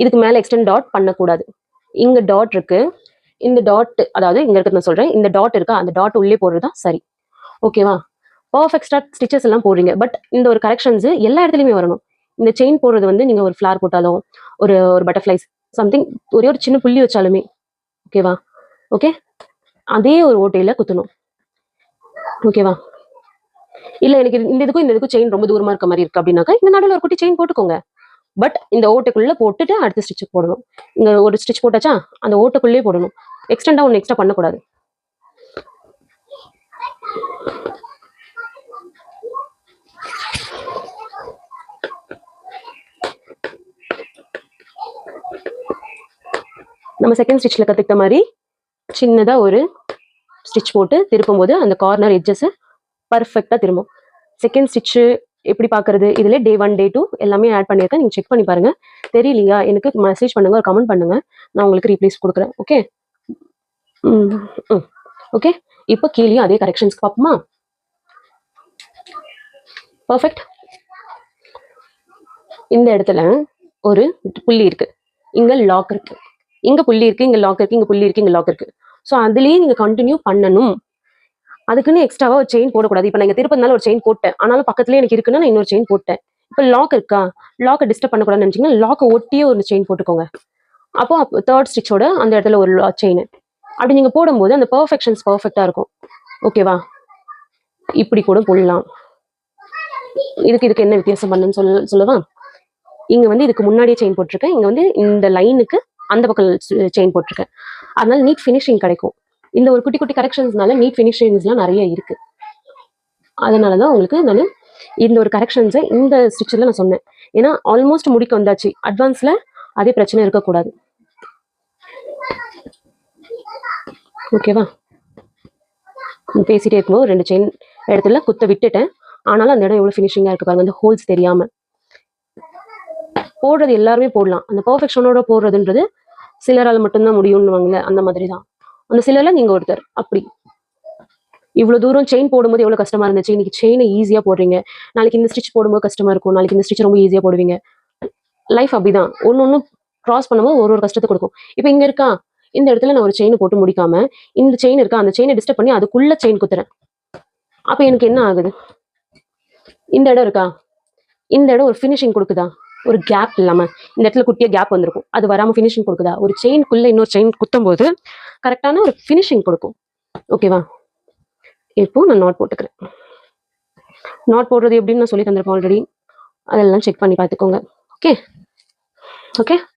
இதுக்கு மேலே extend dot பண்ணக்கூடாது. இங்கே டாட் இருக்கு, இந்த டாட் அதாவது இங்கே இருக்கிறது நான் சொல்கிறேன், இந்த டாட் இருக்கா, அந்த டாட் உள்ளே போடுறது தான் சரி. ஓகேவா? பர்ஃபெக்டாக ஸ்டிச்சஸ் எல்லாம் போடுறீங்க. பட் இந்த ஒரு கரெக்ஷன்ஸ் எல்லா இடத்துலையுமே வரணும். இந்த செயின் போடுறது வந்து நீங்கள் ஒரு ஃப்ளார் போட்டாலும் ஒரு ஒரு பட்டர்ஃப்ளைஸ் சம்திங் ஒரே ஒரு சின்ன புள்ளி வச்சாலுமே ஓகேவா? ஓகே, அதே ஒரு ஓட்டையில் குத்தணும். ஓகேவா? இல்லை எனக்கு இந்த இதுக்கும் செயின் ரொம்ப தூரமாக இருக்க மாதிரி இருக்கு அப்படின்னாக்கா இந்த நடுவில் ஒரு குட்டி செயின் போட்டுக்கோங்க. பட் இந்த ஓட்டைக்குள்ளே போட்டுட்டு அடுத்த ஸ்டிச்சு போடணும். இங்கே ஒரு ஸ்டிச் போட்டாச்சா, அந்த ஓட்டைக்குள்ளேயே போடணும். எக்ஸ்டெண்டாக ஒன்று எக்ஸ்ட்ரா பண்ணக்கூடாது. நம்ம செகண்ட் ஸ்டிச்சில் கற்றுக்கிட்ட மாதிரி சின்னதாக ஒரு ஸ்டிச் போட்டு திருப்பும் போது அந்த கார்னர் எட்ஜஸ் பர்ஃபெக்டாக திரும்பும். செகண்ட் ஸ்டிச்சு எப்படி பார்க்கறது, இதில் டே 1 டே 2 எல்லாமே ஆட் பண்ணியிருக்கேன். நீங்கள் செக் பண்ணி பாருங்க. தெரியலையா எனக்கு மெசேஜ் பண்ணுங்க, ஒரு கமெண்ட் பண்ணுங்க, நான் உங்களுக்கு ரீப்ளேஸ் கொடுக்குறேன். ஓகே ஓகே, இப்போ கீழே அதே கரெக்ஷன்ஸ்க்கு பார்ப்போமா? பர்ஃபெக்ட். இந்த இடத்துல ஒரு புள்ளி இருக்கு, இங்க லாக் இருக்கு, இங்க புள்ளி இருக்கு, இங்க லாக் இருக்கு, இங்க புள்ளி இருக்கு, இங்க லாக் இருக்கு. ஸோ அதுலேயே நீங்க கண்டினியூ பண்ணணும். அதுக்குன்னு எக்ஸ்ட்ராவா ஒரு செயின் போடக்கூடாது. இப்போ நான் திருப்பதினால ஒரு செயின் போட்டேன், ஆனாலும் பக்கத்துலேயே எனக்கு இருக்குன்னா நான் இன்னொரு செயின் போட்டேன். இப்போ லாக் இருக்கா, லாக்கை டிஸ்டர்ப் பண்ணக்கூடாதுன்னு நினைச்சீங்கன்னா லாக்கை ஒட்டியே ஒரு செயின் போட்டுக்கோங்க. அப்போ தேர்ட் ஸ்டிச்சோட அந்த இடத்துல ஒரு செயின் அப்படி நீங்க போடும்போது அந்த பர்ஃபெக்ஷன்ஸ் பர்ஃபெக்டா இருக்கும். ஓகேவா? இப்படி கூட போடலாம். இதுக்கு என்ன வித்தியாசம் பண்ணுன்னு சொல்லவா? இங்க வந்து இதுக்கு முன்னாடியே செயின் போட்டிருக்கேன், இங்க வந்து இந்த லைனுக்கு அந்த பக்கம் செயின் போட்டிருக்கேன். அதனால நீட் ஃபினிஷிங் கிடைக்கும். இந்த ஒரு குட்டி குட்டி கரெக்ஷன்ஸ்னால நீட் ஃபினிஷிங்ஸ்லாம் நிறைய இருக்கு. அதனாலதான் உங்களுக்கு நான் இந்த ஒரு கரெக்ஷன்ஸை இந்த ஸ்டிச்சில் நான் சொன்னேன். ஏன்னா ஆல்மோஸ்ட் முடிக்க வந்தாச்சு, அட்வான்ஸ்ல அதே பிரச்சனை இருக்கக்கூடாது. ஓகேவா? பேசிட்டே இருக்கும்போது 2 செயின் இடத்துல குத்த விட்டுட்டேன், ஆனாலும் அந்த இடம் எவ்வளவு ஃபினிஷிங்கா இருக்கு பாருங்க. அந்த ஹோல்ஸ் தெரியாம போடுறது எல்லாருமே போடலாம். அந்த பர்ஃபெக்ஷனோட போடுறதுன்றது சிலரால் மட்டும்தான் முடியும்னுவாங்கல்ல, அந்த மாதிரி தான். அந்த சிலர்ல நீங்க ஒருத்தர். அப்படி இவ்வளவு தூரம் செயின் போடும்போது எவ்வளவு கஷ்டமா இருந்துச்சு, இன்னைக்கு செயினை ஈஸியா போடுறீங்க. நாளைக்கு இந்த ஸ்டிச் போடும்போது கஷ்டமா இருக்கும், நாளைக்கு இந்த ஸ்டிச் ரொம்ப ஈஸியா போடுவீங்க. லைஃப் அப்படிதான், ஒன்னு கிராஸ் பண்ணும்போது ஒரு கஷ்டத்தை கொடுக்கும். இப்போ இங்க இருக்கா, இந்த இடத்துல நான் ஒரு செயின் போட்டு முடிக்காம இந்த செயின் இருக்கா, அந்த செயினை டிஸ்டர்ப் பண்ணி அதுக்குள்ள செயின் குத்துறேன். அப்ப எனக்கு என்ன ஆகுது, இந்த இடம் இருக்கா, இந்த இடம் ஒரு ஃபினிஷிங் கொடுக்குதா, ஒரு கேப் இல்லாம இந்த இடத்துல குட்டிய கேப் வந்திருக்கும், அது வராம ஃபினிஷிங் கொடுக்குதா? ஒரு செயின்குள்ள இன்னொரு செயின் குத்தும் போது கரெக்டான ஒரு ஃபினிஷிங் கொடுக்கும். ஓகேவா? இப்போ நான் நாட் போட்டுக்கிறேன். நாட் போடுறது எப்படின்னு நான் சொல்லி தந்திருப்பேன் ஆல்ரெடி, அதெல்லாம் செக் பண்ணி பார்த்துக்கோங்க. Okay okay.